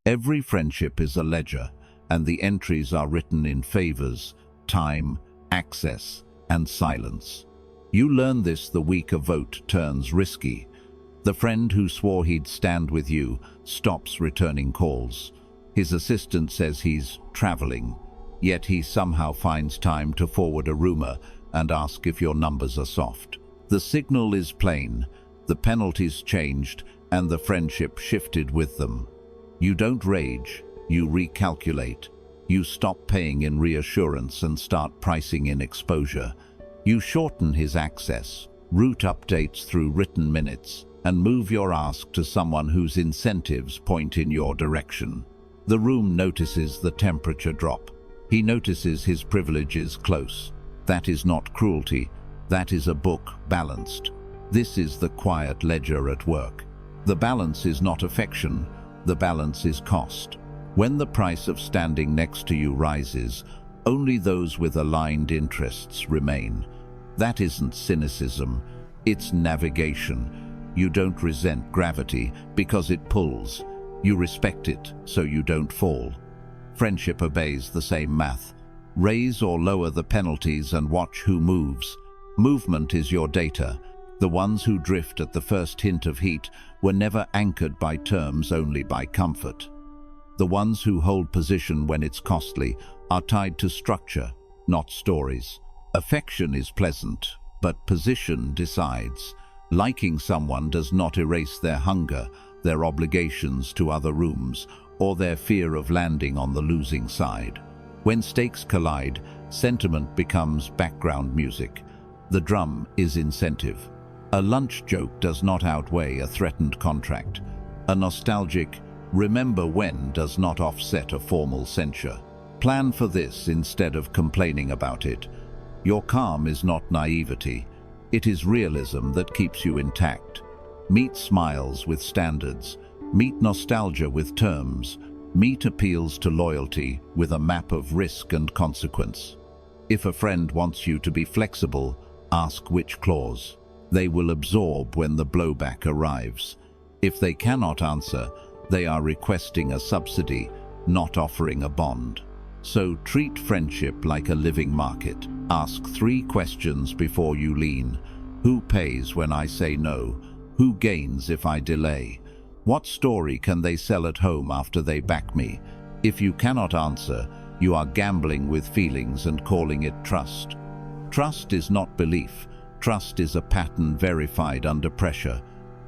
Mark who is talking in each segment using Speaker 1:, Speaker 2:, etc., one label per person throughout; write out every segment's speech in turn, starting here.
Speaker 1: Every friendship is a ledger, and the entries are written in favors, time, access, and silence. You learn this the week a vote turns risky. The friend who swore he'd stand with you stops returning calls. His assistant says he's traveling, yet he somehow finds time to forward a rumor and ask if your numbers are soft. The signal is plain, the penalties changed, and the friendship shifted with them. You don't rage, you recalculate. You stop paying in reassurance and start pricing in exposure. You shorten his access, route updates through written minutes, and move your ask to someone whose incentives point in your direction. The room notices the temperature drop. He notices his privilege is close. That is not cruelty. That is a book balanced. This is the quiet ledger at work. The balance is not affection. The balance is cost. When the price of standing next to you rises, only those with aligned interests remain. That isn't cynicism, it's navigation. You don't resent gravity because it pulls. You respect it so you don't fall. Friendship obeys the same math. Raise or lower the penalties and watch who moves. Movement is your data. The ones who drift at the first hint of heat were never anchored by terms, only by comfort. The ones who hold position when it's costly are tied to structure, not stories. Affection is pleasant, but position decides. Liking someone does not erase their hunger, their obligations to other rooms, or their fear of landing on the losing side. When stakes collide, sentiment becomes background music. The drum is incentive. A lunch joke does not outweigh a threatened contract. A nostalgic "remember when" does not offset a formal censure. Plan for this instead of complaining about it. Your calm is not naivety. It is realism that keeps you intact. Meet smiles with standards. Meet nostalgia with terms. Meet appeals to loyalty with a map of risk and consequence. If a friend wants you to be flexible, ask which clause. They will absorb when the blowback arrives. If they cannot answer, they are requesting a subsidy, not offering a bond. So treat friendship like a living market. Ask 3 questions before you lean. Who pays when I say no? Who gains if I delay? What story can they sell at home after they back me? If you cannot answer, you are gambling with feelings and calling it trust. Trust is not belief. Trust is a pattern verified under pressure.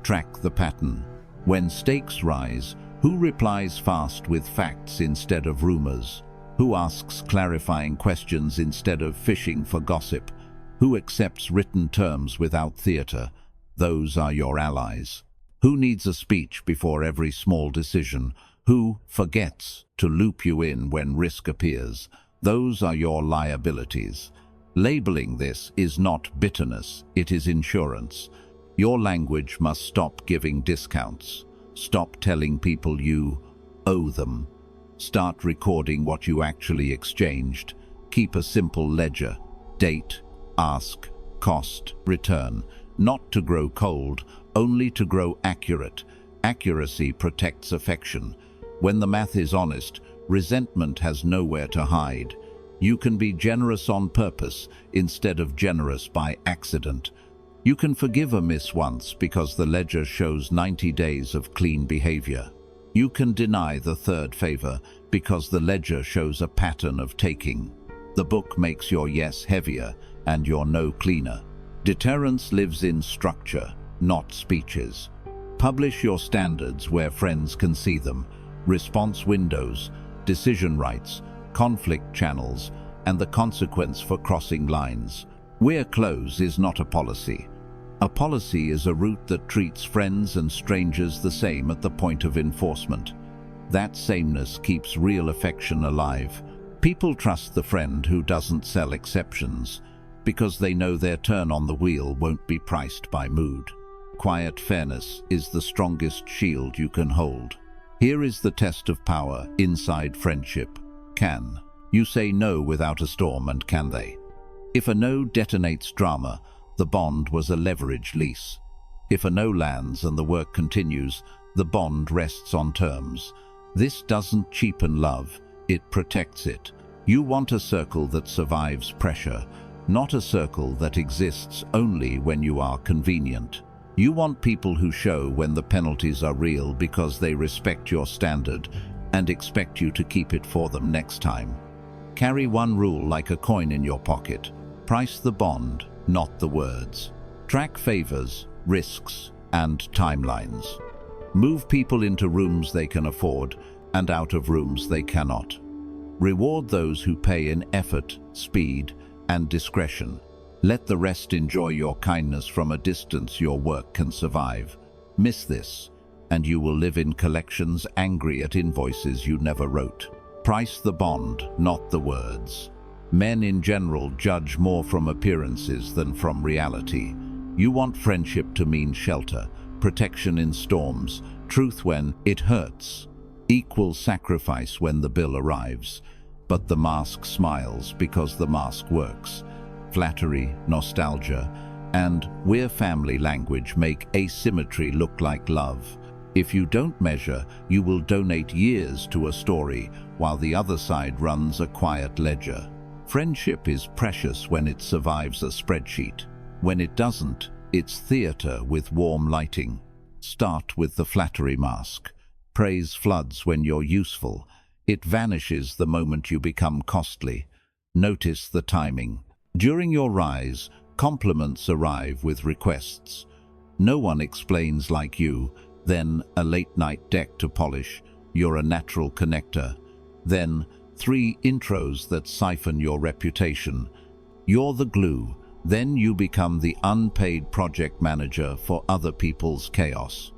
Speaker 1: Track the pattern. When stakes rise, who replies fast with facts instead of rumors? Who asks clarifying questions instead of fishing for gossip? Who accepts written terms without theater? Those are your allies. Who needs a speech before every small decision? Who forgets to loop you in when risk appears? Those are your liabilities. Labeling this is not bitterness, it is insurance. Your language must stop giving discounts. Stop telling people you owe them. Start recording what you actually exchanged. Keep a simple ledger. Date, ask, cost, return. Not to grow cold, only to grow accurate. Accuracy protects affection. When the math is honest, resentment has nowhere to hide. You can be generous on purpose instead of generous by accident. You can forgive a miss once because the ledger shows 90 days of clean behavior. You can deny the third favor because the ledger shows a pattern of taking. The book makes your yes heavier and your no cleaner. Deterrence lives in structure, not speeches. Publish your standards where friends can see them. Response windows, decision rights, conflict channels, and the consequence for crossing lines. Where close is not a policy. A policy is a route that treats friends and strangers the same at the point of enforcement. That sameness keeps real affection alive. People trust the friend who doesn't sell exceptions, because they know their turn on the wheel won't be priced by mood. Quiet fairness is the strongest shield you can hold. Here is the test of power inside friendship. Can you say no without a storm, and can they? If a no detonates drama, the bond was a leverage lease. If a no lands and the work continues, the bond rests on terms. This doesn't cheapen love, it protects it. You want a circle that survives pressure, not a circle that exists only when you are convenient. You want people who show when the penalties are real because they respect your standard and expect you to keep it for them next time. Carry one rule like a coin in your pocket. Price the bond, not the words. Track favors, risks, and timelines. Move people into rooms they can afford and out of rooms they cannot. Reward those who pay in effort, speed, and discretion. Let the rest enjoy your kindness from a distance your work can survive. Miss this, and you will live in collections angry at invoices you never wrote. Price the bond, not the words. Men in general judge more from appearances than from reality. You want friendship to mean shelter, protection in storms, truth when it hurts, equal sacrifice when the bill arrives. But the mask smiles because the mask works. Flattery, nostalgia, and "we're family" language make asymmetry look like love. If you don't measure, you will donate years to a story while the other side runs a quiet ledger. Friendship is precious when it survives a spreadsheet. When it doesn't, it's theater with warm lighting. Start with the flattery mask. Praise floods when you're useful. It vanishes the moment you become costly. Notice the timing. During your rise, compliments arrive with requests. No one explains like you. Then a late-night deck to polish. You're a natural connector. Then 3 intros that siphon your reputation. You're the glue. Then you become the unpaid project manager for other people's chaos.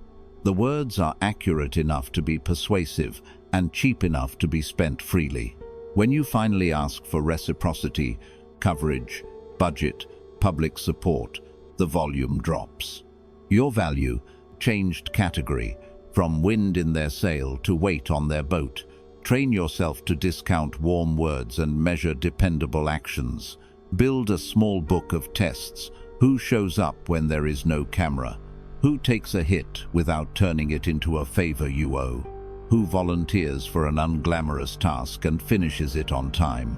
Speaker 1: The words are accurate enough to be persuasive and cheap enough to be spent freely. When you finally ask for reciprocity, coverage, budget, public support, the volume drops. Your value changed category, from wind in their sail to weight on their boat. Train yourself to discount warm words and measure dependable actions. Build a small book of tests. Who shows up when there is no camera? Who takes a hit without turning it into a favor you owe? Who volunteers for an unglamorous task and finishes it on time?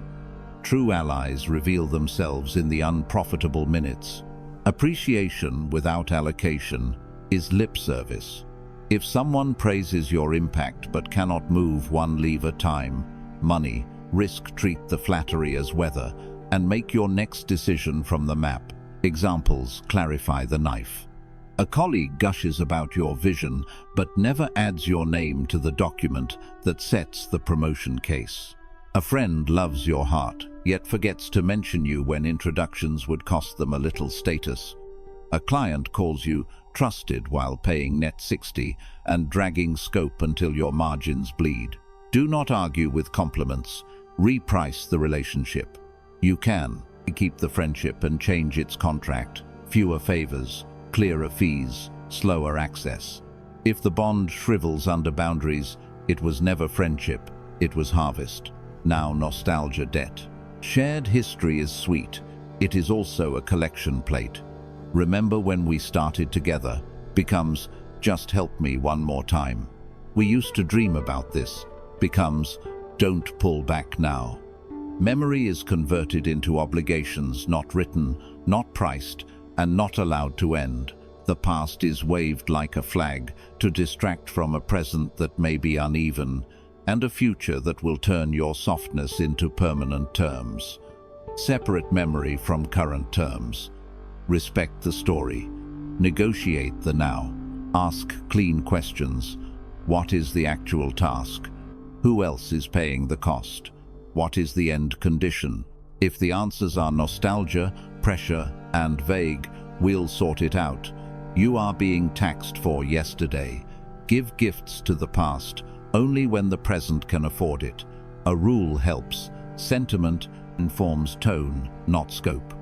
Speaker 1: True allies reveal themselves in the unprofitable minutes. Appreciation without allocation is lip service. If someone praises your impact but cannot move one lever time, money, risk, treat the flattery as weather and make your next decision from the map. Examples clarify the knife. A colleague gushes about your vision but never adds your name to the document that sets the promotion case. A friend loves your heart, yet forgets to mention you when introductions would cost them a little status. A client calls you trusted while paying net 60 and dragging scope until your margins bleed. Do not argue with compliments. Reprice the relationship. You can keep the friendship and change its contract. Fewer favors, clearer fees, slower access. If the bond shrivels under boundaries, it was never friendship, it was harvest. Now nostalgia debt. Shared history is sweet. It is also a collection plate. Remember when we started together becomes just help me one more time. We used to dream about this becomes don't pull back now. Memory is converted into obligations not written, not priced, and not allowed to end. The past is waved like a flag to distract from a present that may be uneven and a future that will turn your softness into permanent terms. Separate memory from current terms. Respect the story. Negotiate the now. Ask clean questions. What is the actual task? Who else is paying the cost? What is the end condition? If the answers are nostalgia, pressure, and vague, we'll sort it out. You are being taxed for yesterday. Give gifts to the past only when the present can afford it. A rule helps. Sentiment informs tone, not scope.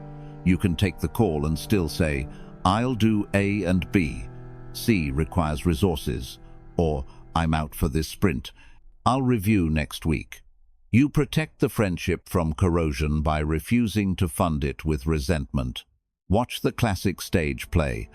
Speaker 1: You can take the call and still say, I'll do A and B. C requires resources. Or, I'm out for this sprint. I'll review next week. You protect the friendship from corrosion by refusing to fund it with resentment. Watch the classic stage play.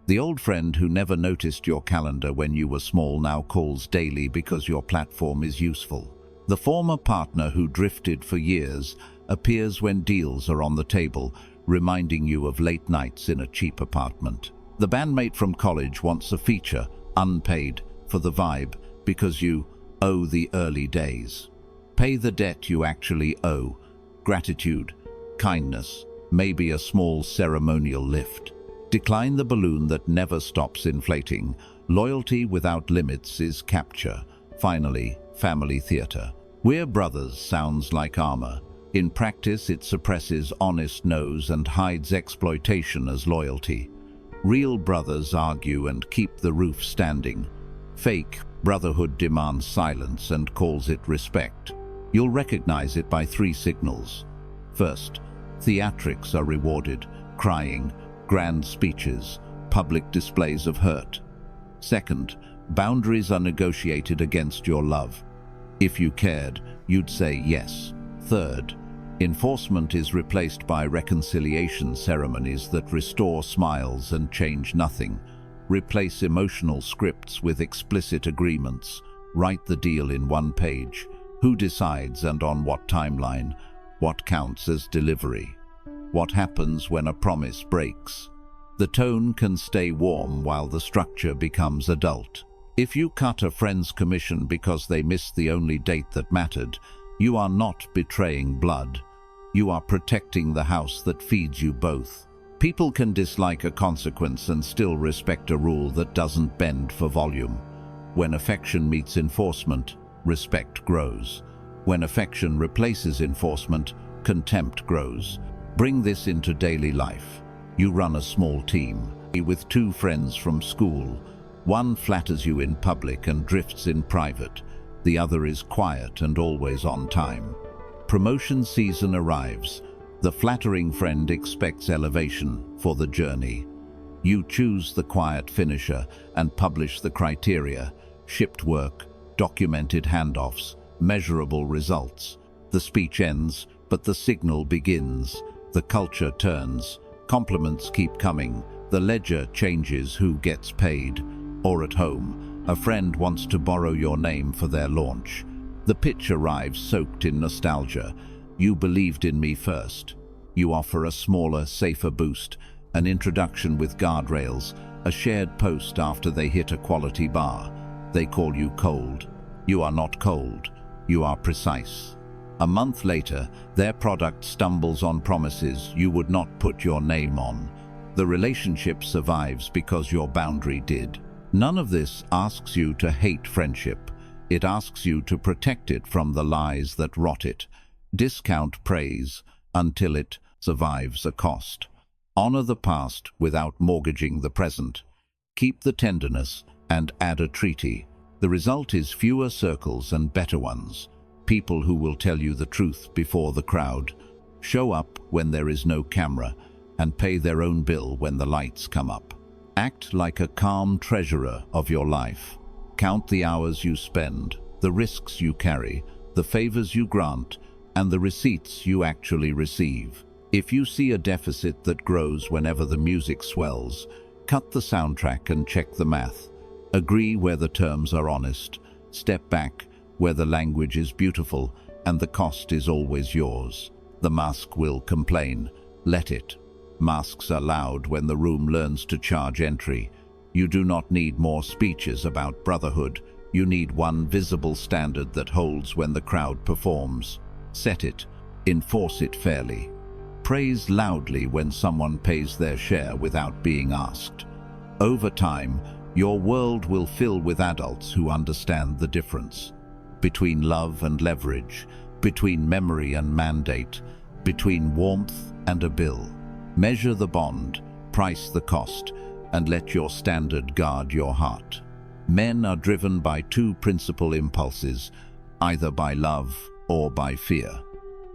Speaker 1: The old friend who never noticed your calendar when you were small now calls daily because your platform is useful. The former partner who drifted for years appears when deals are on the table, reminding you of late nights in a cheap apartment. The bandmate from college wants a feature, unpaid, for the vibe, because you owe the early days. Pay the debt you actually owe. Gratitude, kindness, maybe a small ceremonial lift. Decline the balloon that never stops inflating. Loyalty without limits is capture. Finally, family theater. We're brothers sounds like armor. In practice, it suppresses honest no's and hides exploitation as loyalty. Real brothers argue and keep the roof standing. Fake brotherhood demands silence and calls it respect. You'll recognize it by 3 signals. First, theatrics are rewarded, crying, grand speeches, public displays of hurt. Second, boundaries are negotiated against your love. If you cared, you'd say yes. Third, enforcement is replaced by reconciliation ceremonies that restore smiles and change nothing. Replace emotional scripts with explicit agreements. Write the deal in 1 page. Who decides and on what timeline? What counts as delivery? What happens when a promise breaks? The tone can stay warm while the structure becomes adult. If you cut a friend's commission because they missed the only date that mattered, you are not betraying blood. You are protecting the house that feeds you both. People can dislike a consequence and still respect a rule that doesn't bend for volume. When affection meets enforcement, respect grows. When affection replaces enforcement, contempt grows. Bring this into daily life. You run a small team with 2 friends from school. One flatters you in public and drifts in private. The other is quiet and always on time. Promotion season arrives. The flattering friend expects elevation for the journey. You choose the quiet finisher and publish the criteria: shipped work, documented handoffs, measurable results. The speech ends, but the signal begins. The culture turns. Compliments keep coming. The ledger changes who gets paid. Or at home, a friend wants to borrow your name for their launch. The pitch arrives soaked in nostalgia. You believed in me first. You offer a smaller, safer boost, an introduction with guardrails, a shared post after they hit a quality bar. They call you cold. You are not cold. You are precise. A month later, their product stumbles on promises you would not put your name on. The relationship survives because your boundary did. None of this asks you to hate friendship. It asks you to protect it from the lies that rot it. Discount praise until it survives a cost. Honor the past without mortgaging the present. Keep the tenderness and add a treaty. The result is fewer circles and better ones. People who will tell you the truth before the crowd. Show up when there is no camera and pay their own bill when the lights come up. Act like a calm treasurer of your life. Count the hours you spend, the risks you carry, the favors you grant, and the receipts you actually receive. If you see a deficit that grows whenever the music swells, cut the soundtrack and check the math. Agree where the terms are honest. Step back where the language is beautiful and the cost is always yours. The mask will complain. Let it. Masks are loud when the room learns to charge entry. You do not need more speeches about brotherhood. You need one visible standard that holds when the crowd performs. Set it. Enforce it fairly. Praise loudly when someone pays their share without being asked. Over time, your world will fill with adults who understand the difference between love and leverage, between memory and mandate, between warmth and a bill. Measure the bond, price the cost, and let your standard guard your heart. Men are driven by 2 principal impulses, either by love or by fear.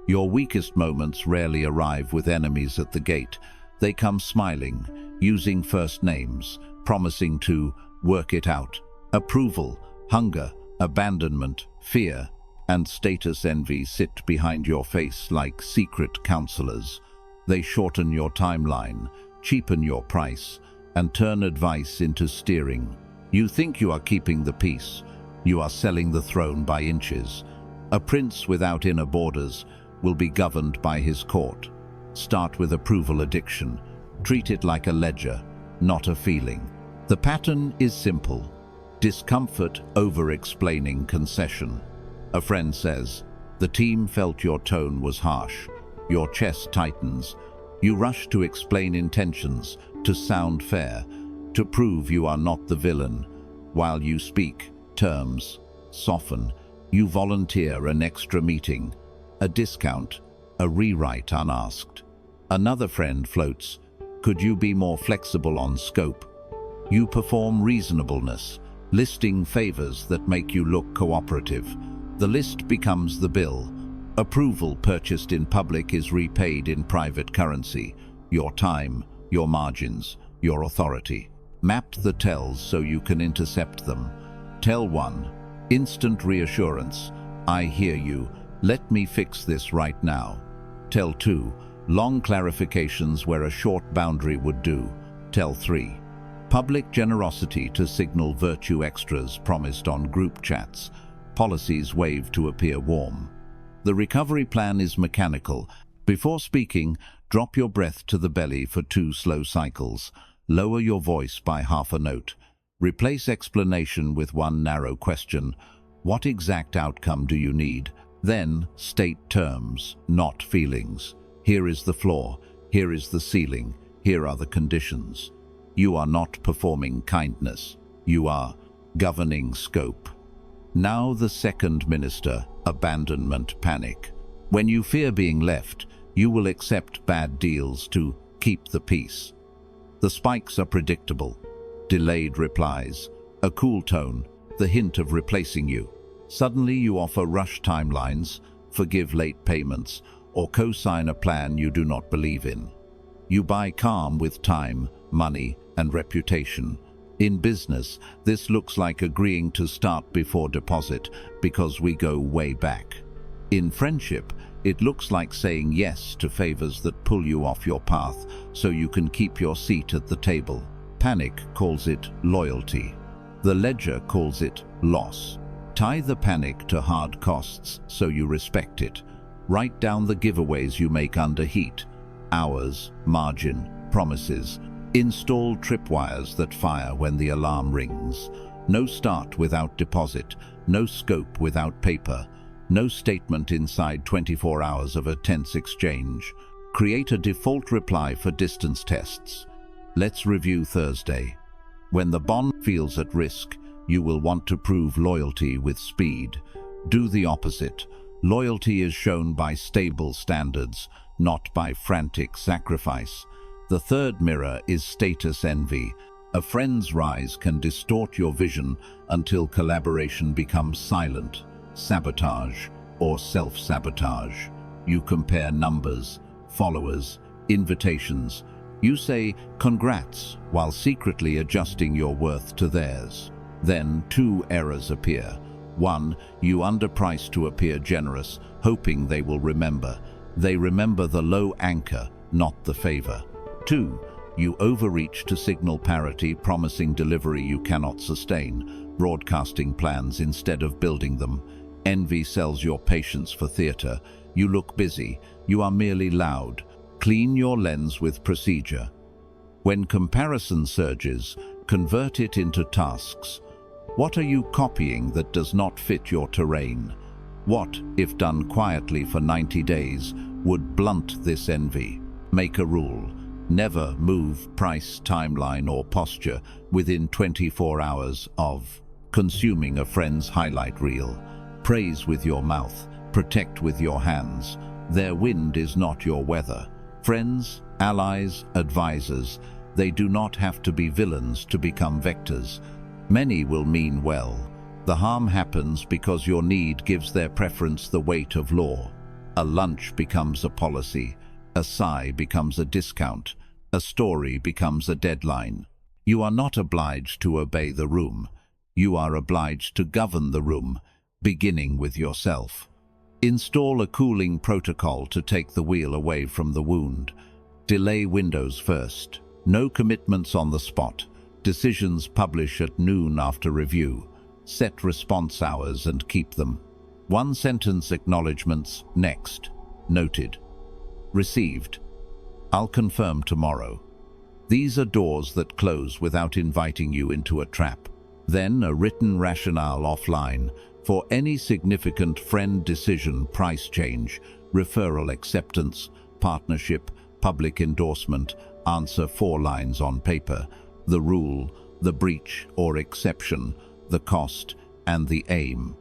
Speaker 1: Your weakest moments rarely arrive with enemies at the gate. They come smiling, using first names, promising to work it out. Approval, hunger, abandonment, fear, and status envy sit behind your face like secret counselors. They shorten your timeline, cheapen your price, and turn advice into steering. You think you are keeping the peace. You are selling the throne by inches. A prince without inner borders will be governed by his court. Start with approval addiction. Treat it like a ledger, not a feeling. The pattern is simple. Discomfort over-explaining concession. A friend says, "The team felt your tone was harsh." Your chest tightens. You rush to explain intentions, to sound fair, to prove you are not the villain. While you speak, terms soften. You volunteer an extra meeting, a discount, a rewrite unasked. Another friend floats, "Could you be more flexible on scope?" You perform reasonableness, listing favors that make you look cooperative. The list becomes the bill. Approval purchased in public is repaid in private currency. Your time, your margins, your authority. Map the tells so you can intercept them. Tell 1, instant reassurance. "I hear you. Let me fix this right now." Tell 2, long clarifications where a short boundary would do. Tell 3, public generosity to signal virtue extras promised on group chats. Policies waived to appear warm. The recovery plan is mechanical. Before speaking, drop your breath to the belly for 2 slow cycles. Lower your voice by half a note. Replace explanation with 1 narrow question. What exact outcome do you need? Then state terms, not feelings. Here is the floor. Here is the ceiling. Here are the conditions. You are not performing kindness. You are governing scope. Now the second minister, abandonment panic. When you fear being left, you will accept bad deals to keep the peace. The spikes are predictable. Delayed replies, a cool tone, the hint of replacing you. Suddenly you offer rush timelines, forgive late payments, or co-sign a plan you do not believe in. You buy calm with time, money, and reputation. In business, this looks like agreeing to start before deposit because we go way back. In friendship, it looks like saying yes to favors that pull you off your path so you can keep your seat at the table. Panic calls it loyalty. The ledger calls it loss. Tie the panic to hard costs so you respect it. Write down the giveaways you make under heat. Hours, margin, promises. Install tripwires that fire when the alarm rings. No start without deposit. No scope without paper. No statement inside 24 hours of a tense exchange. Create a default reply for distance tests. Let's review Thursday. When the bond feels at risk, you will want to prove loyalty with speed. Do the opposite. Loyalty is shown by stable standards, not by frantic sacrifice. The third mirror is status envy. A friend's rise can distort your vision until collaboration becomes silent, sabotage, or self-sabotage. You compare numbers, followers, invitations. You say, "Congrats," while secretly adjusting your worth to theirs. Then 2 errors appear. 1, you underprice to appear generous, hoping they will remember. They remember the low anchor, not the favor. 2, you overreach to signal parity, promising delivery you cannot sustain, broadcasting plans instead of building them. Envy sells your patience for theater. You look busy. You are merely loud. Clean your lens with procedure. When comparison surges, convert it into tasks. What are you copying that does not fit your terrain? What, if done quietly for 90 days, would blunt this envy? Make a rule. Never move price, timeline, or posture within 24 hours of consuming a friend's highlight reel. Praise with your mouth, protect with your hands. Their wind is not your weather. Friends, allies, advisors, they do not have to be villains to become vectors. Many will mean well. The harm happens because your need gives their preference the weight of law. A lunch becomes a policy. A sigh becomes a discount. A story becomes a deadline. You are not obliged to obey the room. You are obliged to govern the room, beginning with yourself. Install a cooling protocol to take the wheel away from the wound. Delay windows first. No commitments on the spot. Decisions publish at noon after review. Set response hours and keep them. One-sentence acknowledgements next. Noted. Received. I'll confirm tomorrow. These are doors that close without inviting you into a trap. Then a written rationale offline for any significant friend decision, price change, referral acceptance, partnership, public endorsement. Answer 4 lines on paper. The rule, the breach or exception, the cost, and the aim.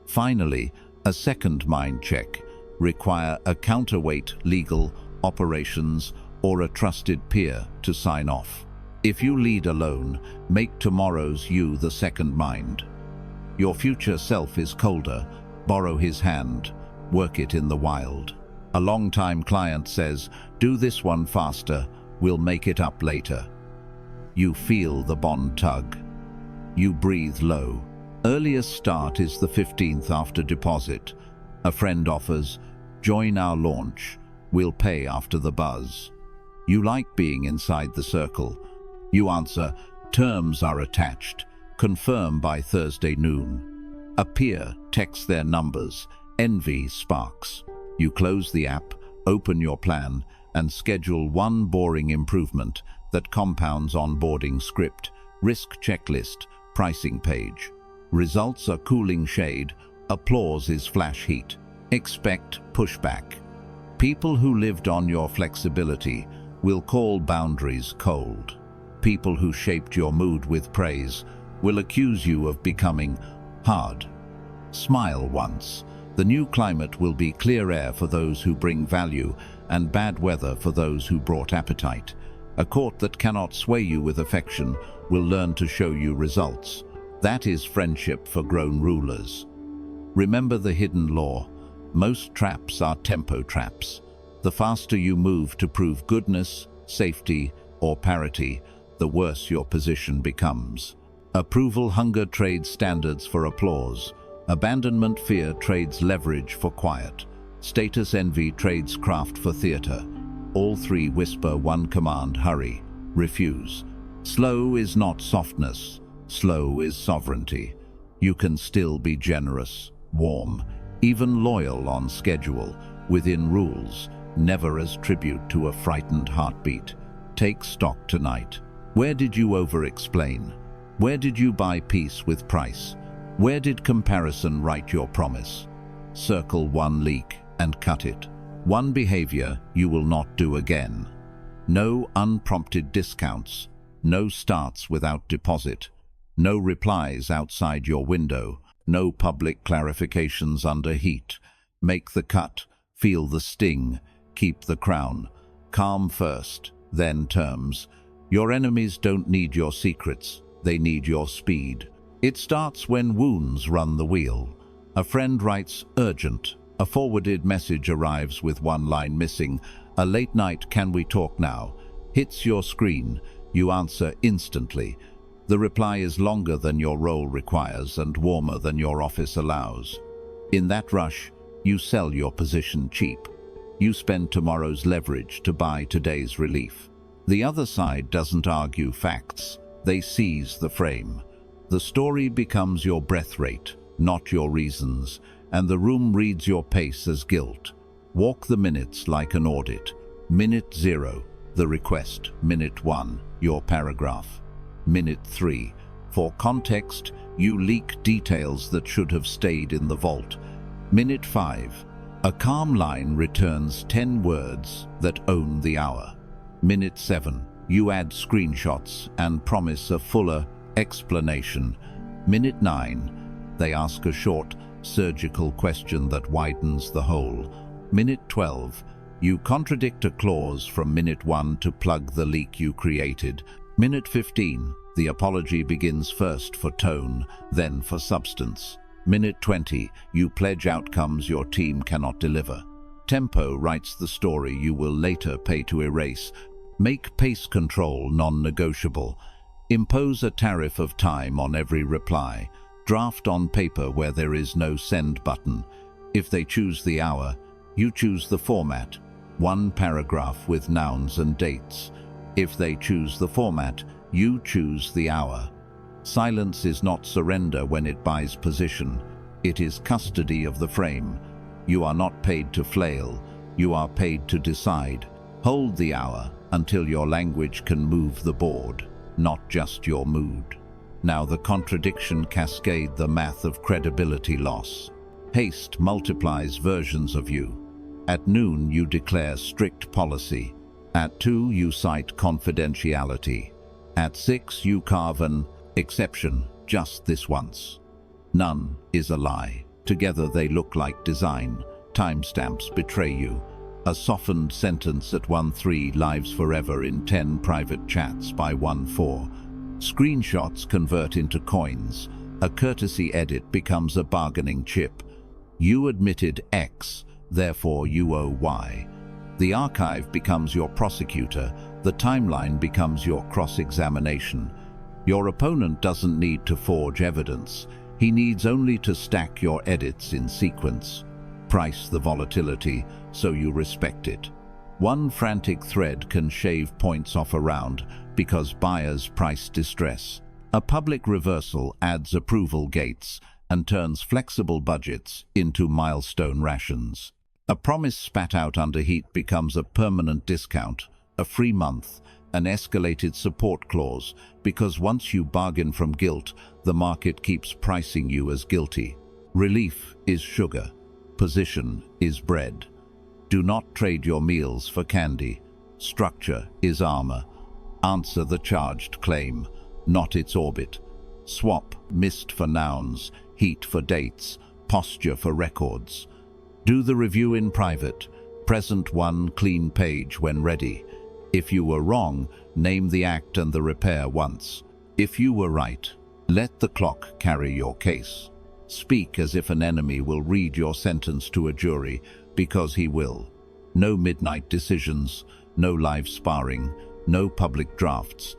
Speaker 1: Finally, a second mind check. Require a counterweight, legal, operations, or a trusted peer to sign off. If you lead alone, make tomorrow's you the second mind. Your future self is colder. Borrow his hand. Work it in the wild. A long-time client says, "Do this one faster, we'll make it up later." You feel the bond tug. You breathe low. Earliest start is the 15th after deposit. A friend offers, "Join our launch. We'll pay after the buzz." You like being inside the circle. You answer, "Terms are attached. Confirm by Thursday noon." A peer texts their numbers. Envy sparks. You close the app, open your plan, and schedule one boring improvement that compounds onboarding script, risk checklist, pricing page. Results are cooling shade. Applause is flash heat. Expect pushback. People who lived on your flexibility will call boundaries cold. People who shaped your mood with praise will accuse you of becoming hard. Smile once. The new climate will be clear air for those who bring value and bad weather for those who brought appetite. A court that cannot sway you with affection will learn to show you results. That is friendship for grown rulers. Remember the hidden law. Most traps are tempo traps. The faster you move to prove goodness, safety, or parity, the worse your position becomes. Approval hunger trades standards for applause. Abandonment fear trades leverage for quiet. Status envy trades craft for theater. All three whisper one command: hurry, refuse. Slow is not softness. Slow is sovereignty. You can still be generous, warm, even loyal on schedule, within rules, never as tribute to a frightened heartbeat. Take stock tonight. Where did you over-explain? Where did you buy peace with price? Where did comparison write your promise? Circle one leak and cut it. One behavior you will not do again. No unprompted discounts. No starts without deposit. No replies outside your window. No public clarifications under heat. Make the cut. Feel the sting. Keep the crown. Calm first, then terms. Your enemies don't need your secrets. They need your speed. It starts when wounds run the wheel. A friend writes, "Urgent." A forwarded message arrives with one line missing. A late night "Can we talk now?" hits your screen. You answer instantly. The reply is longer than your role requires and warmer than your office allows. In that rush, you sell your position cheap. You spend tomorrow's leverage to buy today's relief. The other side doesn't argue facts. They seize the frame. The story becomes your breath rate, not your reasons, and the room reads your pace as guilt. Walk the minutes like an audit. Minute 0, the request. Minute 1, your paragraph. Minute 3, for context, you leak details that should have stayed in the vault. Minute 5, a calm line returns 10 words that own the hour. Minute 7, you add screenshots and promise a fuller explanation. Minute 9, they ask a short, surgical question that widens the hole. Minute 12, you contradict a clause from minute 1 to plug the leak you created. Minute 15, the apology begins first for tone, then for substance. Minute 20, you pledge outcomes your team cannot deliver. Tempo writes the story you will later pay to erase. Make pace control non-negotiable. Impose a tariff of time on every reply. Draft on paper where there is no send button. If they choose the hour, you choose the format. One paragraph with nouns and dates. If they choose the format, you choose the hour. Silence is not surrender when it buys position. It is custody of the frame. You are not paid to flail. You are paid to decide. Hold the hour until your language can move the board, not just your mood. Now the contradiction cascade the math of credibility loss. Haste multiplies versions of you. At noon you declare strict policy. At 2 you cite confidentiality. At 6 you carve an exception, just this once. None is a lie. Together they look like design. Timestamps betray you. A softened sentence at 1:3 lives forever in 10 private chats by 1:4. Screenshots convert into coins. A courtesy edit becomes a bargaining chip. You admitted X, therefore you owe Y. The archive becomes your prosecutor. The timeline becomes your cross-examination. Your opponent doesn't need to forge evidence. He needs only to stack your edits in sequence. Price the volatility so you respect it. One frantic thread can shave points off a round because buyers price distress. A public reversal adds approval gates and turns flexible budgets into milestone rations. A promise spat out under heat becomes a permanent discount, a free month, an escalated support clause, because once you bargain from guilt, the market keeps pricing you as guilty. Relief is sugar. Position is bread. Do not trade your meals for candy. Structure is armor. Answer the charged claim, not its orbit. Swap mist for nouns, heat for dates, posture for records. Do the review in private. Present one clean page when ready. If you were wrong, name the act and the repair once. If you were right, let the clock carry your case. Speak as if an enemy will read your sentence to a jury, because he will. No midnight decisions, no live sparring, no public drafts.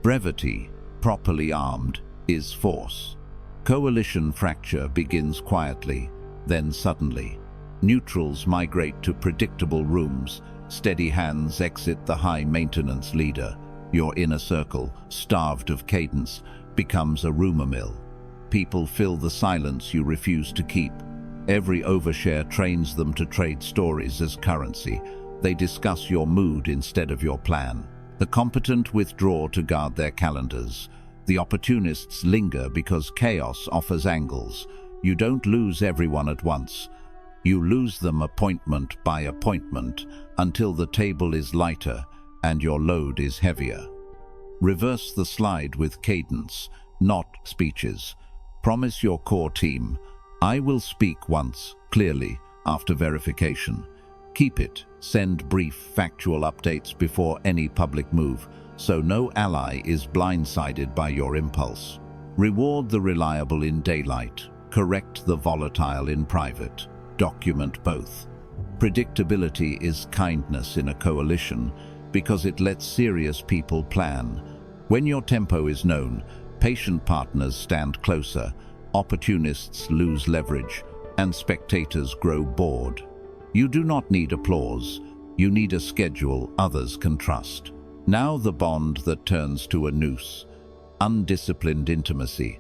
Speaker 1: Brevity, properly armed, is force. Coalition fracture begins quietly, then suddenly. Neutrals migrate to predictable rooms. Steady hands exit the high-maintenance leader. Your inner circle, starved of cadence, becomes a rumor mill. People fill the silence you refuse to keep. Every overshare trains them to trade stories as currency. They discuss your mood instead of your plan. The competent withdraw to guard their calendars. The opportunists linger because chaos offers angles. You don't lose everyone at once. You lose them appointment by appointment until the table is lighter and your load is heavier. Reverse the slide with cadence, not speeches. Promise your core team, I will speak once, clearly, after verification. Keep it. Send brief, factual updates before any public move, so no ally is blindsided by your impulse. Reward the reliable in daylight. Correct the volatile in private. Document both. Predictability is kindness in a coalition because it lets serious people plan. When your tempo is known, patient partners stand closer, opportunists lose leverage, and spectators grow bored. You do not need applause. You need a schedule others can trust. Now the bond that turns to a noose. Undisciplined intimacy.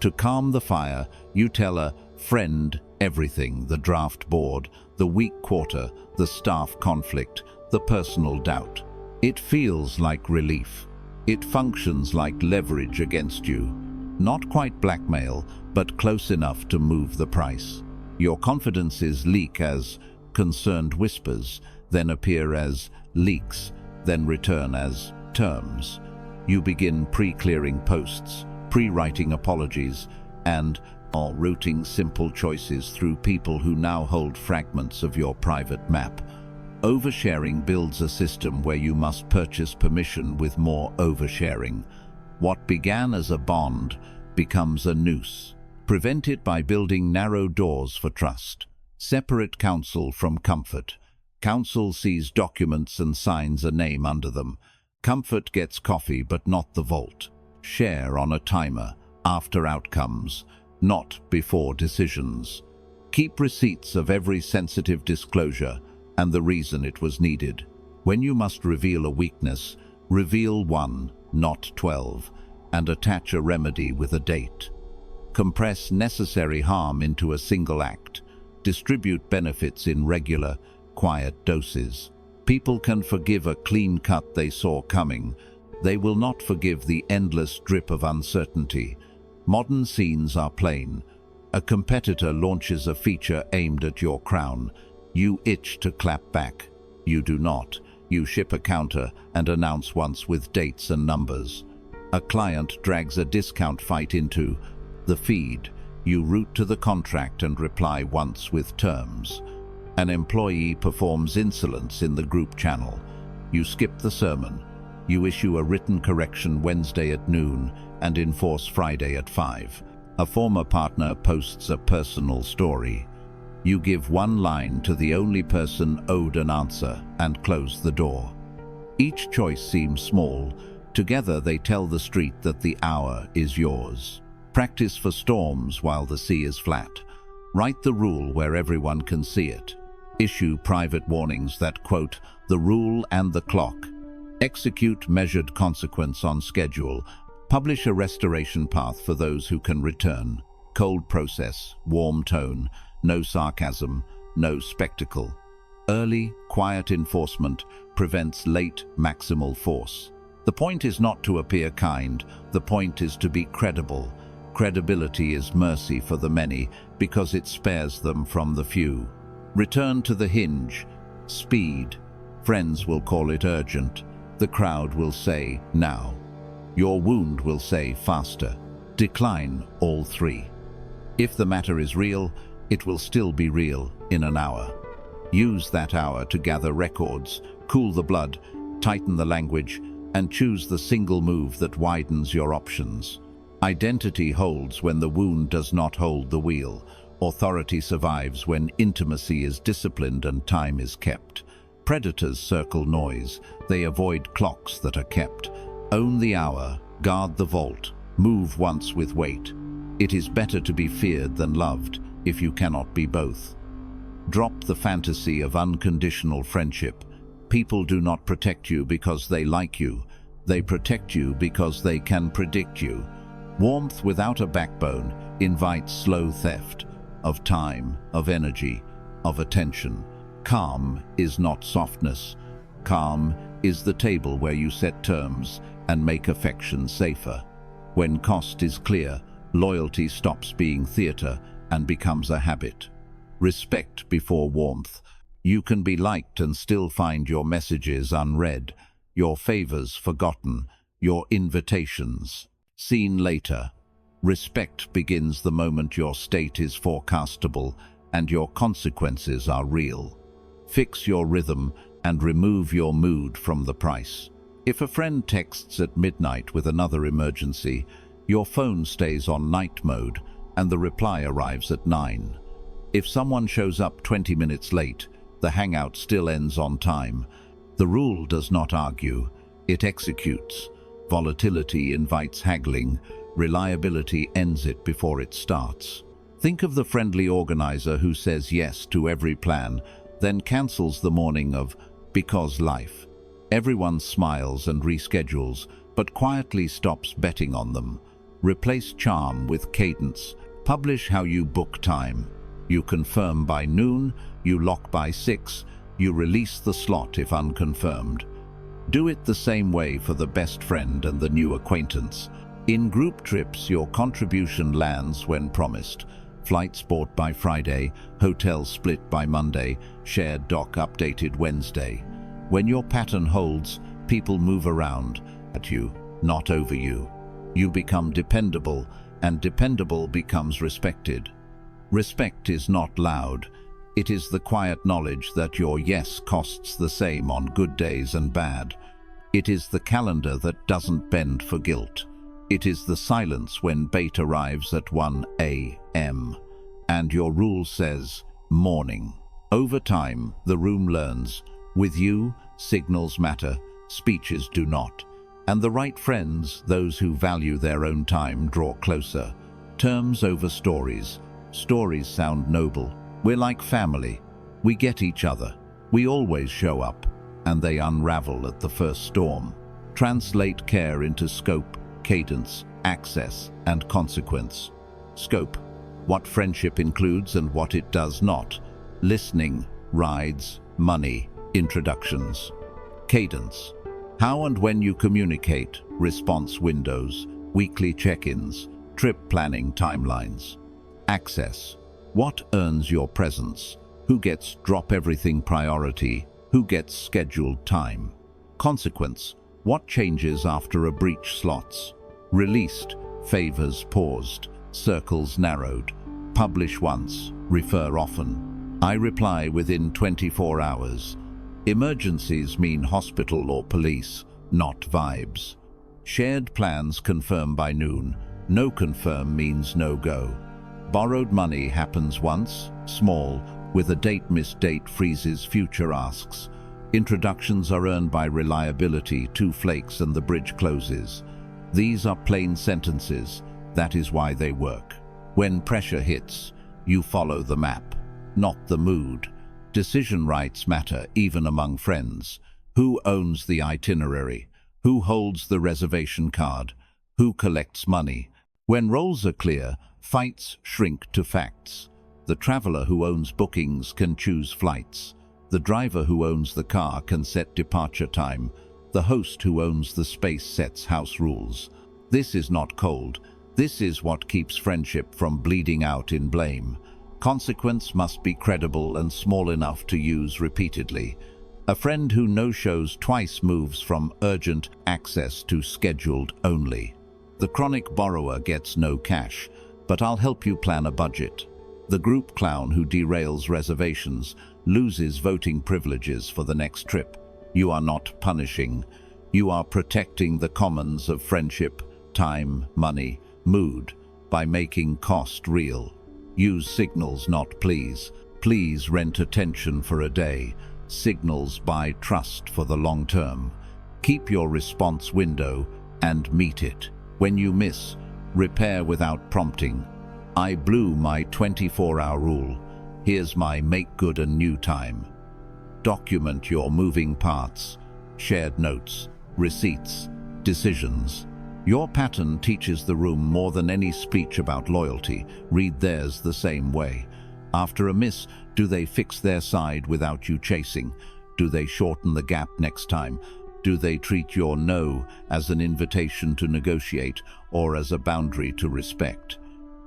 Speaker 1: To calm the fire, you tell a friend everything: the draft board, the weak quarter, the staff conflict, the personal doubt. It feels like relief. It functions like leverage against you. Not quite blackmail, but close enough to move the price. Your confidences leak as concerned whispers, then appear as leaks, then return as terms. You begin pre-clearing posts, pre-writing apologies, and routing simple choices through people who now hold fragments of your private map. Oversharing builds a system where you must purchase permission with more oversharing. What began as a bond becomes a noose. Prevent it by building narrow doors for trust. Separate counsel from comfort. Counsel sees documents and signs a name under them. Comfort gets coffee but not the vault. Share on a timer, after outcomes, not before decisions. Keep receipts of every sensitive disclosure and the reason it was needed. When you must reveal a weakness, Reveal 1, not 12, and attach a remedy with a date. Compress necessary harm into a single act. Distribute benefits in regular, quiet doses. People can forgive a clean cut they saw coming. They will not forgive the endless drip of uncertainty. Modern scenes are plain. A competitor launches a feature aimed at your crown. You itch to clap back. You do not. You ship a counter and announce once with dates and numbers. A client drags a discount fight into the feed. You route to the contract and reply once with terms. An employee performs insolence in the group channel. You skip the sermon. You issue a written correction Wednesday at noon and enforce Friday at 5. A former partner posts a personal story. You give one line to the only person owed an answer and close the door. Each choice seems small. Together they tell the street that the hour is yours. Practice for storms while the sea is flat. Write the rule where everyone can see it. Issue private warnings that quote the rule and the clock. Execute measured consequence on schedule. Publish a restoration path for those who can return. Cold process, warm tone, no sarcasm, no spectacle. Early, quiet enforcement prevents late, maximal force. The point is not to appear kind, the point is to be credible. Credibility is mercy for the many because it spares them from the few. Return to the hinge. Speed. Friends will call it urgent. The crowd will say, now. Your wound will say, faster. Decline all three. If the matter is real, it will still be real in an hour. Use that hour to gather records, cool the blood, tighten the language, and choose the single move that widens your options. Identity holds when the wound does not hold the wheel. Authority survives when intimacy is disciplined and time is kept. Predators circle noise. They avoid clocks that are kept. Own the hour, guard the vault, move once with weight. It is better to be feared than loved if you cannot be both. Drop the fantasy of unconditional friendship. People do not protect you because they like you. They protect you because they can predict you. Warmth without a backbone invites slow theft of time, of energy, of attention. Calm is not softness. Calm is the table where you set terms and make affection safer. When cost is clear, loyalty stops being theater and becomes a habit. Respect before warmth. You can be liked and still find your messages unread, your favors forgotten, your invitations seen later. Respect begins the moment your state is forecastable and your consequences are real. Fix your rhythm and remove your mood from the price. If a friend texts at midnight with another emergency, your phone stays on night mode and the reply arrives at 9. If someone shows up 20 minutes late, the hangout still ends on time. The rule does not argue, it executes. Volatility invites haggling, reliability ends it before it starts. Think of the friendly organizer who says yes to every plan, then cancels the morning of because life. Everyone smiles and reschedules, but quietly stops betting on them. Replace charm with cadence. Publish how you book time. You confirm by noon, you lock by 6, you release the slot if unconfirmed. Do it the same way for the best friend and the new acquaintance. In group trips, your contribution lands when promised. Flights bought by Friday, hotels split by Monday, shared doc updated Wednesday. When your pattern holds, people move around at you, not over you. You become dependable, and dependable becomes respected. Respect is not loud. It is the quiet knowledge that your yes costs the same on good days and bad. It is the calendar that doesn't bend for guilt. It is the silence when bait arrives at 1 a.m. and your rule says, morning. Over time, the room learns. With you, signals matter, speeches do not. And the right friends, those who value their own time, draw closer. Terms over stories. Stories sound noble. We're like family. We get each other. We always show up, and they unravel at the first storm. Translate care into scope, cadence, access, and consequence. Scope: what friendship includes and what it does not. Listening, rides, money, introductions. Cadence: how and when you communicate, response windows, weekly check-ins, trip planning timelines. Access: what earns your presence, who gets drop everything priority, who gets scheduled time. Consequence: what changes after a breach slots. Released, favors paused, circles narrowed. Publish once, refer often. I reply within 24 hours. Emergencies mean hospital or police, not vibes. Shared plans confirm by noon. No confirm means no go. Borrowed money happens once, small, with a date missed date freezes future asks. Introductions are earned by reliability, 2 flakes and the bridge closes. These are plain sentences, that is why they work. When pressure hits, you follow the map, not the mood. Decision rights matter even among friends. Who owns the itinerary? Who holds the reservation card? Who collects money? When roles are clear, fights shrink to facts. The traveler who owns bookings can choose flights. The driver who owns the car can set departure time. The host who owns the space sets house rules. This is not cold. This is what keeps friendship from bleeding out in blame. Consequence must be credible and small enough to use repeatedly. A friend who no-shows twice moves from urgent access to scheduled only. The chronic borrower gets no cash, but I'll help you plan a budget. The group clown who derails reservations loses voting privileges for the next trip. You are not punishing. You are protecting the commons of friendship, time, money, mood, by making cost real. Use signals, not please. Please rent attention for a day. Signals buy trust for the long term. Keep your response window and meet it. When you miss, repair without prompting. I blew my 24-hour rule. Here's my make good a new time. Document your moving parts, shared notes, receipts, decisions. Your pattern teaches the room more than any speech about loyalty. Read theirs the same way. After a miss, do they fix their side without you chasing? Do they shorten the gap next time? Do they treat your no as an invitation to negotiate or as a boundary to respect?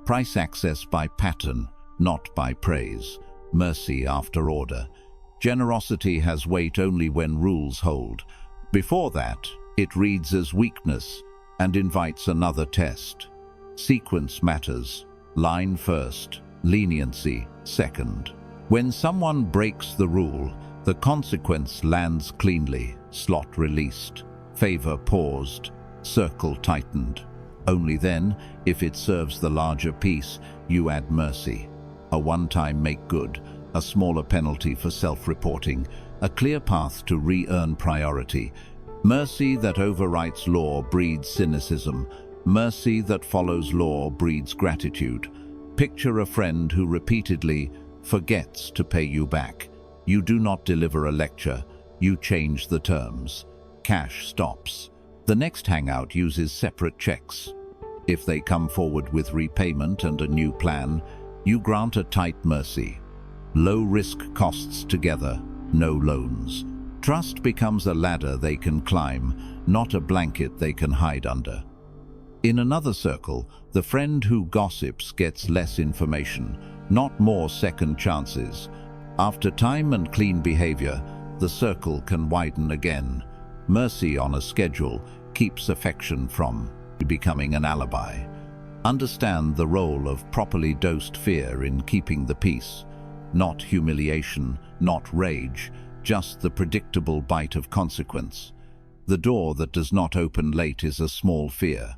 Speaker 1: Price access by pattern, not by praise. Mercy after order. Generosity has weight only when rules hold. Before that, it reads as weakness and invites another test. Sequence matters. Line first, leniency second. When someone breaks the rule, the consequence lands cleanly. Slot released, favor paused, circle tightened. Only then, if it serves the larger piece, you add mercy. A one-time make good, a smaller penalty for self-reporting, a clear path to re-earn priority. Mercy that overwrites law breeds cynicism. Mercy that follows law breeds gratitude. Picture a friend who repeatedly forgets to pay you back. You do not deliver a lecture, you change the terms. Cash stops. The next hangout uses separate checks. If they come forward with repayment and a new plan, you grant a tight mercy. Low-risk costs together, no loans. Trust becomes a ladder they can climb, not a blanket they can hide under. In another circle, the friend who gossips gets less information, not more second chances. After time and clean behavior, the circle can widen again. Mercy on a schedule keeps affection from becoming an alibi. Understand the role of properly dosed fear in keeping the peace. Not humiliation, not rage, just the predictable bite of consequence. The door that does not open late is a small fear.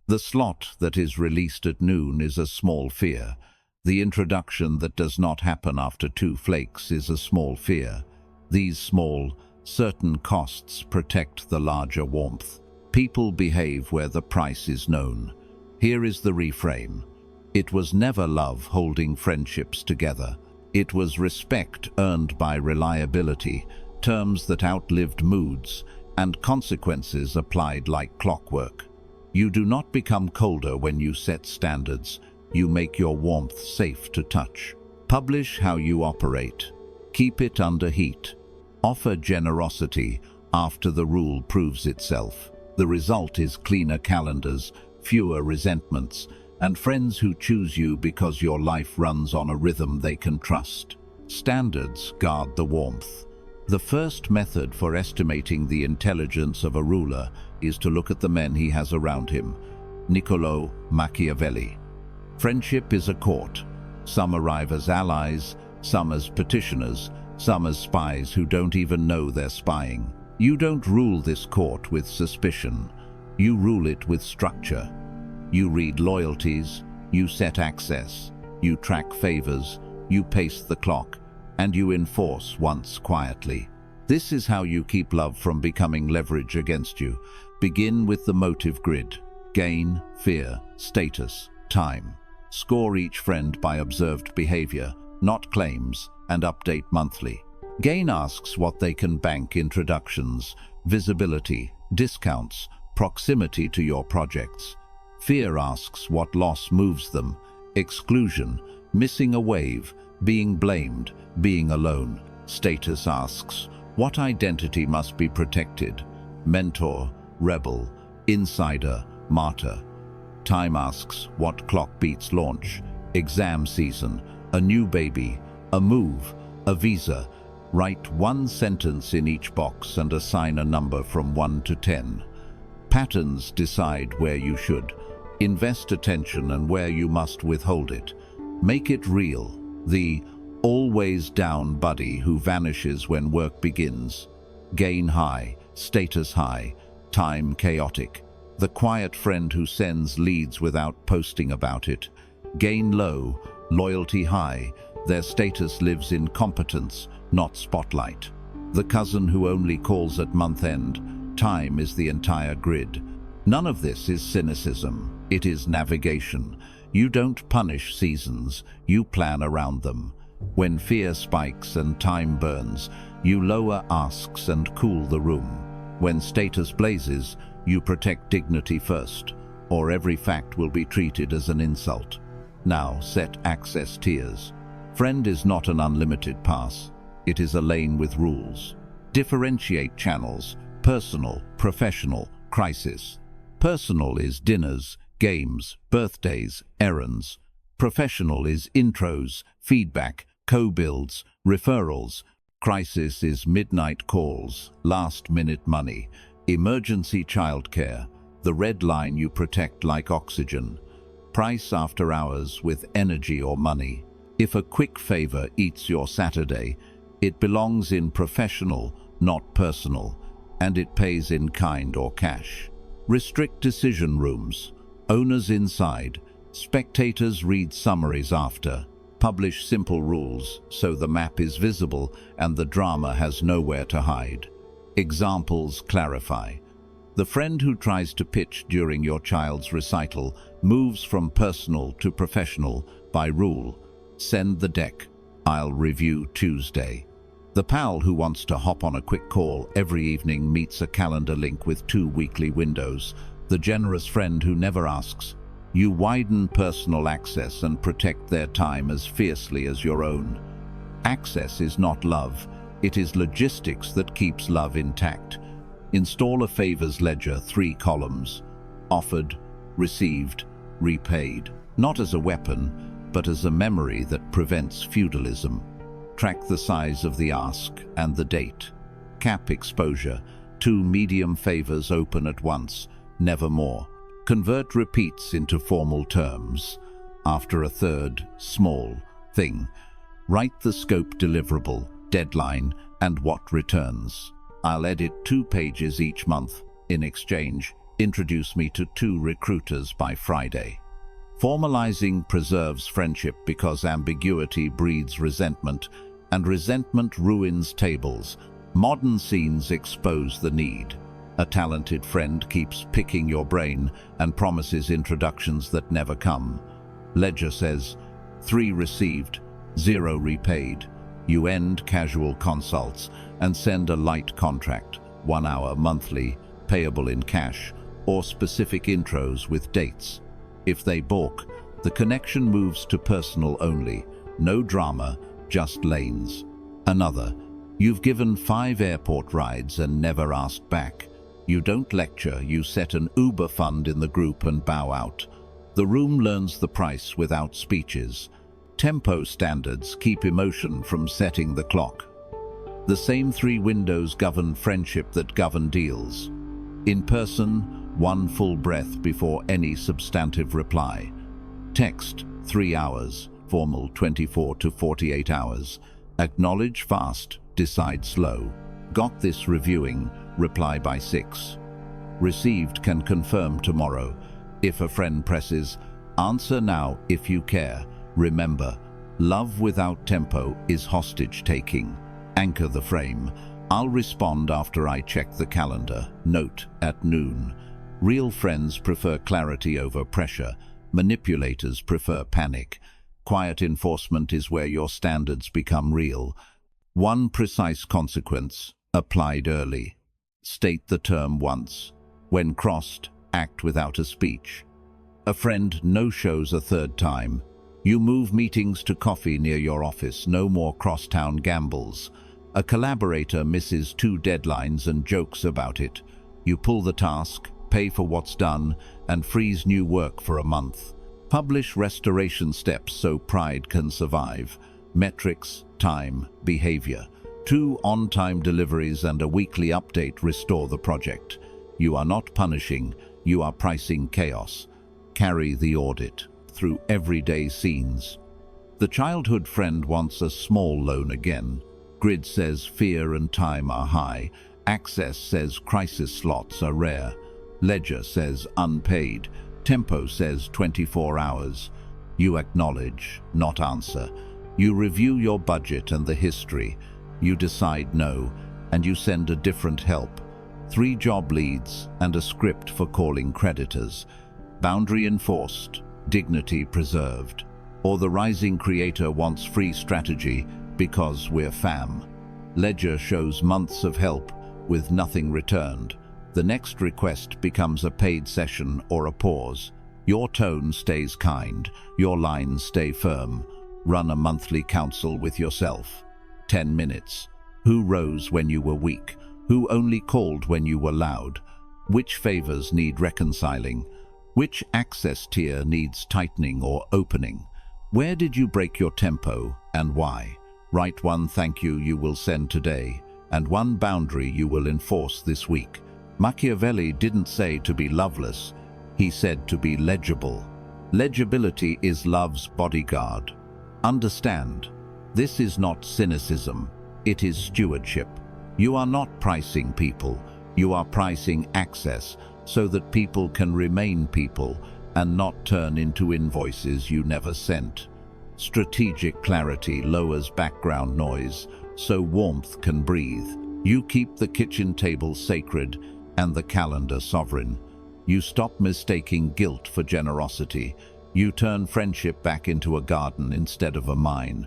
Speaker 1: The slot that is released at noon is a small fear. The introduction that does not happen after 2 flakes is a small fear. These small, certain costs protect the larger warmth. People behave where the price is known. Here is the reframe. It was never love holding friendships together. It was respect earned by reliability, terms that outlived moods, and consequences applied like clockwork. You do not become colder when you set standards. You make your warmth safe to touch. Publish how you operate. Keep it under heat. Offer generosity after the rule proves itself. The result is cleaner calendars, fewer resentments, and friends who choose you because your life runs on a rhythm they can trust. Standards guard the warmth. The first method for estimating the intelligence of a ruler is to look at the men he has around him. Niccolo Machiavelli. Friendship is a court. Some arrive as allies, some as petitioners, some as spies who don't even know they're spying. You don't rule this court with suspicion. You rule it with structure. You read loyalties, you set access, you track favors, you pace the clock, and you enforce once quietly. This is how you keep love from becoming leverage against you. Begin with the motive grid. Gain, fear, status, time. Score each friend by observed behavior, not claims, and update monthly. Gain asks what they can bank: introductions, visibility, discounts, proximity to your projects. Fear asks what loss moves them: exclusion, missing a wave, being blamed, being alone. Status asks what identity must be protected: mentor, rebel, insider, martyr. Time asks what clock beats: launch, exam season, a new baby, a move, a visa. Write one sentence in each box and assign a number from 1 to 10. Patterns decide where you should invest attention and where you must withhold it. Make it real. The always down buddy who vanishes when work begins. Gain high, status high, time chaotic. The quiet friend who sends leads without posting about it. Gain low, loyalty high. Their status lives in competence, not spotlight. The cousin who only calls at month end. Time is the entire grid. None of this is cynicism. It is navigation. You don't punish seasons, you plan around them. When fear spikes and time burns, you lower asks and cool the room. When status blazes, you protect dignity first, or every fact will be treated as an insult. Now set access tiers. Friend is not an unlimited pass. It is a lane with rules. Differentiate channels: personal, professional, crisis. Personal is dinners, games, birthdays, errands. Professional is intros, feedback, co-builds, referrals. Crisis is midnight calls, last-minute money, emergency childcare, the red line you protect like oxygen. Price after hours with energy or money. If a quick favor eats your Saturday, it belongs in professional, not personal, and it pays in kind or cash. Restrict decision rooms. Owners inside. Spectators read summaries after. Publish simple rules so the map is visible and the drama has nowhere to hide. Examples clarify. The friend who tries to pitch during your child's recital moves from personal to professional by rule. Send the deck. I'll review Tuesday. The pal who wants to hop on a quick call every evening meets a calendar link with 2 weekly windows. The generous friend who never asks. You widen personal access and protect their time as fiercely as your own. Access is not love. It is logistics that keeps love intact. Install a favors ledger, 3 columns. Offered, received, repaid. Not as a weapon, but as a memory that prevents feudalism. Track the size of the ask and the date. Cap exposure. 2 medium favors open at once, never more. Convert repeats into formal terms. After a 3rd, small, thing. Write the scope, deliverable, deadline, and what returns. I'll edit 2 pages each month. In exchange, introduce me to 2 recruiters by Friday. Formalizing preserves friendship because ambiguity breeds resentment, and resentment ruins tables. Modern scenes expose the need. A talented friend keeps picking your brain and promises introductions that never come. Ledger says, 3 received, 0 repaid. You end casual consults and send a light contract. 1 hour monthly, payable in cash, or specific intros with dates. If they balk, the connection moves to personal only. No drama, just lanes. Another, you've given 5 airport rides and never asked back. You don't lecture, you set an Uber fund in the group and bow out. The room learns the price without speeches. Tempo standards keep emotion from setting the clock. The same 3 windows govern friendship that govern deals. In person, 1 full breath before any substantive reply. Text, 3 hours, formal 24 to 48 hours. Acknowledge fast, decide slow. Got this reviewing, reply by 6. Received can confirm tomorrow. If a friend presses, answer now if you care. Remember, love without tempo is hostage-taking. Anchor the frame. I'll respond after I check the calendar. Note, at noon. Real friends prefer clarity over pressure. Manipulators prefer panic. Quiet enforcement is where your standards become real. 1 precise consequence, applied early. State the term once. When crossed, act without a speech. A friend no-shows a 3rd time. You move meetings to coffee near your office, no more crosstown gambles. A collaborator misses 2 deadlines and jokes about it. You pull the task, pay for what's done, and freeze new work for a month. Publish restoration steps so pride can survive. Metrics, time, behavior. 2 on-time deliveries and a weekly update restore the project. You are not punishing, you are pricing chaos. Carry the audit through everyday scenes. The childhood friend wants a small loan again. Grid says fear and time are high. Access says crisis slots are rare. Ledger says unpaid. Tempo says 24 hours. You acknowledge, not answer. You review your budget and the history. You decide no, and you send a different help. 3 job leads and a script for calling creditors. Boundary enforced, dignity preserved. Or the rising creator wants free strategy because we're fam. Ledger shows months of help with nothing returned. The next request becomes a paid session or a pause. Your tone stays kind, your lines stay firm. Run a monthly council with yourself. 10 minutes. Who rose when you were weak? Who only called when you were loud? Which favors need reconciling? Which access tier needs tightening or opening? Where did you break your tempo and why? Write 1 thank you you will send today and 1 boundary you will enforce this week. Machiavelli didn't say to be loveless, he said to be legible. Legibility is love's bodyguard. Understand, this is not cynicism, it is stewardship. You are not pricing people, you are pricing access so that people can remain people and not turn into invoices you never sent. Strategic clarity lowers background noise so warmth can breathe. You keep the kitchen table sacred and the calendar sovereign. You stop mistaking guilt for generosity. You turn friendship back into a garden instead of a mine.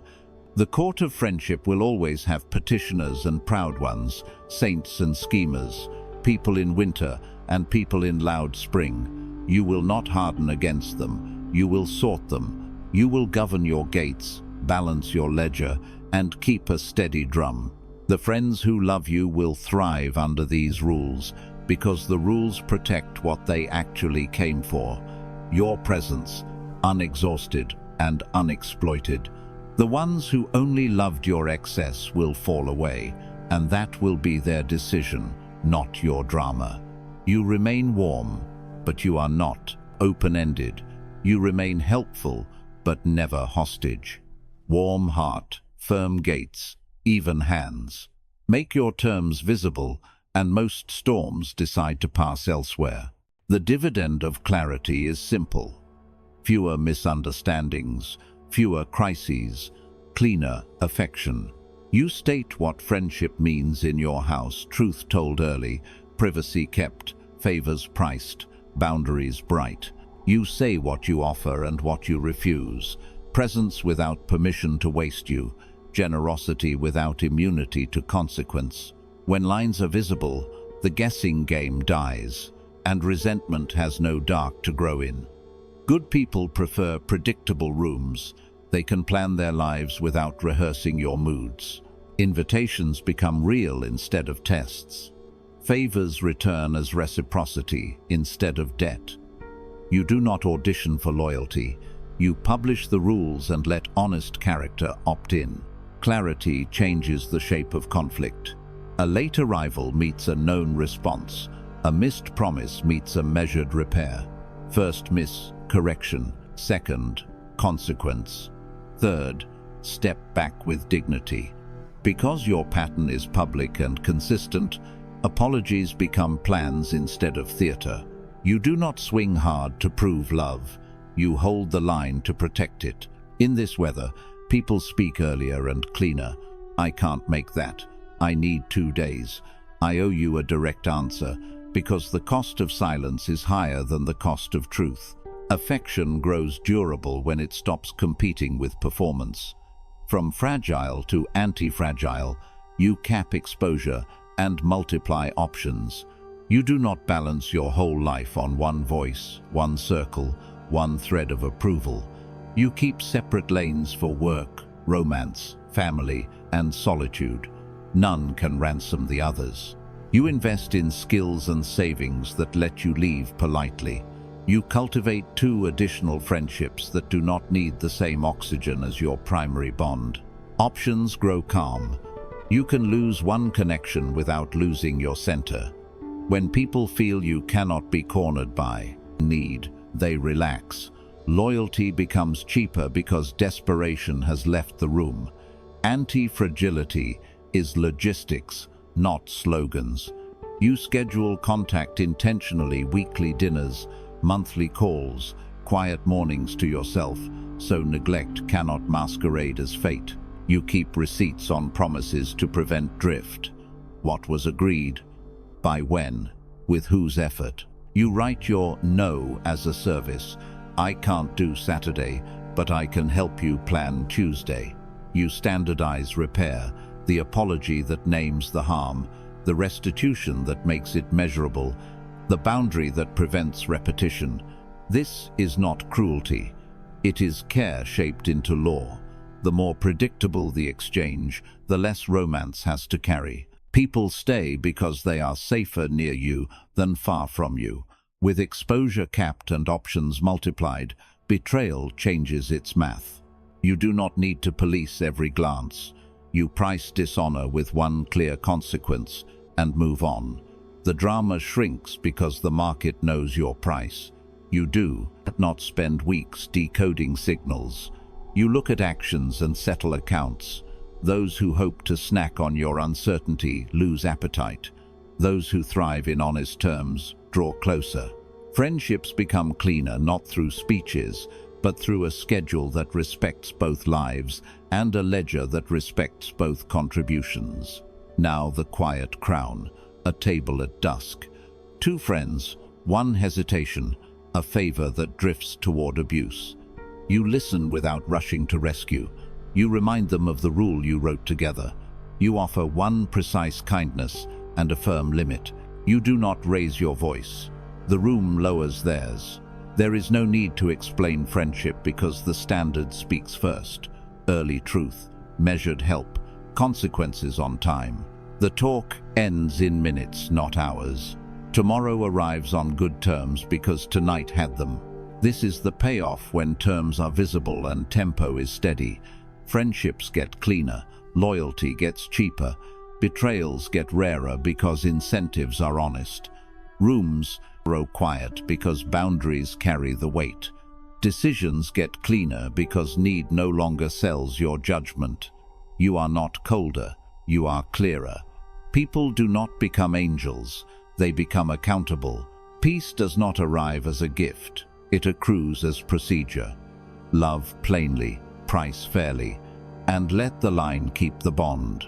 Speaker 1: The court of friendship will always have petitioners and proud ones, saints and schemers, people in winter and people in loud spring. You will not harden against them. You will sort them. You will govern your gates, balance your ledger, and keep a steady drum. The friends who love you will thrive under these rules, because the rules protect what they actually came for. Your presence, unexhausted and unexploited. The ones who only loved your excess will fall away, and that will be their decision, not your drama. You remain warm, but you are not open-ended. You remain helpful, but never hostage. Warm heart, firm gates, even hands. Make your terms visible, and most storms decide to pass elsewhere. The dividend of clarity is simple. Fewer misunderstandings, fewer crises, cleaner affection. You state what friendship means in your house, truth told early, privacy kept, favors priced, boundaries bright. You say what you offer and what you refuse, presence without permission to waste you, generosity without immunity to consequence. When lines are visible, The guessing game dies, and resentment has no dark to grow in. Good people prefer predictable rooms. They can plan their lives without rehearsing your moods. Invitations become real instead of tests. Favors return as reciprocity instead of debt. You do not audition for loyalty. You publish the rules and let honest character opt in. Clarity changes the shape of conflict. A late arrival meets a known response. A missed promise meets a measured repair. First miss, correction. Second, consequence. Third, step back with dignity. Because your pattern is public and consistent, apologies become plans instead of theater. You do not swing hard to prove love. You hold the line to protect it. In this weather, people speak earlier and cleaner. I can't make that. I need 2 days. I owe you a direct answer, because the cost of silence is higher than the cost of truth. Affection grows durable when it stops competing with performance. From fragile to anti-fragile, you cap exposure and multiply options. You do not balance your whole life on one voice, one circle, one thread of approval. You keep separate lanes for work, romance, family, and solitude. None can ransom the others. You invest in skills and savings that let you leave politely. You cultivate 2 additional friendships that do not need the same oxygen as your primary bond. Options grow calm. You can lose one connection without losing your center. When people feel you cannot be cornered by need, they relax. Loyalty becomes cheaper because desperation has left the room. Anti-fragility is logistics, not slogans. You schedule contact intentionally, weekly dinners, monthly calls, quiet mornings to yourself, so neglect cannot masquerade as fate. You keep receipts on promises to prevent drift. What was agreed? By when? With whose effort? You write your no as a service. I can't do Saturday, but I can help you plan Tuesday. You standardize repair, the apology that names the harm, the restitution that makes it measurable, the boundary that prevents repetition. This is not cruelty. It is care shaped into law. The more predictable the exchange, the less romance has to carry. People stay because they are safer near you than far from you. With exposure capped and options multiplied, betrayal changes its math. You do not need to police every glance. You price dishonor with one clear consequence and move on. The drama shrinks because the market knows your price. You do not spend weeks decoding signals. You look at actions and settle accounts. Those who hope to snack on your uncertainty lose appetite. Those who thrive in honest terms draw closer. Friendships become cleaner not through speeches, but through a schedule that respects both lives and a ledger that respects both contributions. Now the quiet crown, a table at dusk. 2 friends, 1 hesitation, a favor that drifts toward abuse. You listen without rushing to rescue. You remind them of the rule you wrote together. You offer 1 precise kindness and a firm limit. You do not raise your voice. The room lowers theirs. There is no need to explain friendship because the standard speaks first. Early truth, measured help, consequences on time. The talk ends in minutes, not hours. Tomorrow arrives on good terms because tonight had them. This is the payoff when terms are visible and tempo is steady. Friendships get cleaner, loyalty gets cheaper, betrayals get rarer because incentives are honest. Rooms grow quiet because boundaries carry the weight. Decisions get cleaner because need no longer sells your judgment. You are not colder, you are clearer. People do not become angels, they become accountable. Peace does not arrive as a gift, it accrues as procedure. Love plainly, price fairly, and let the line keep the bond.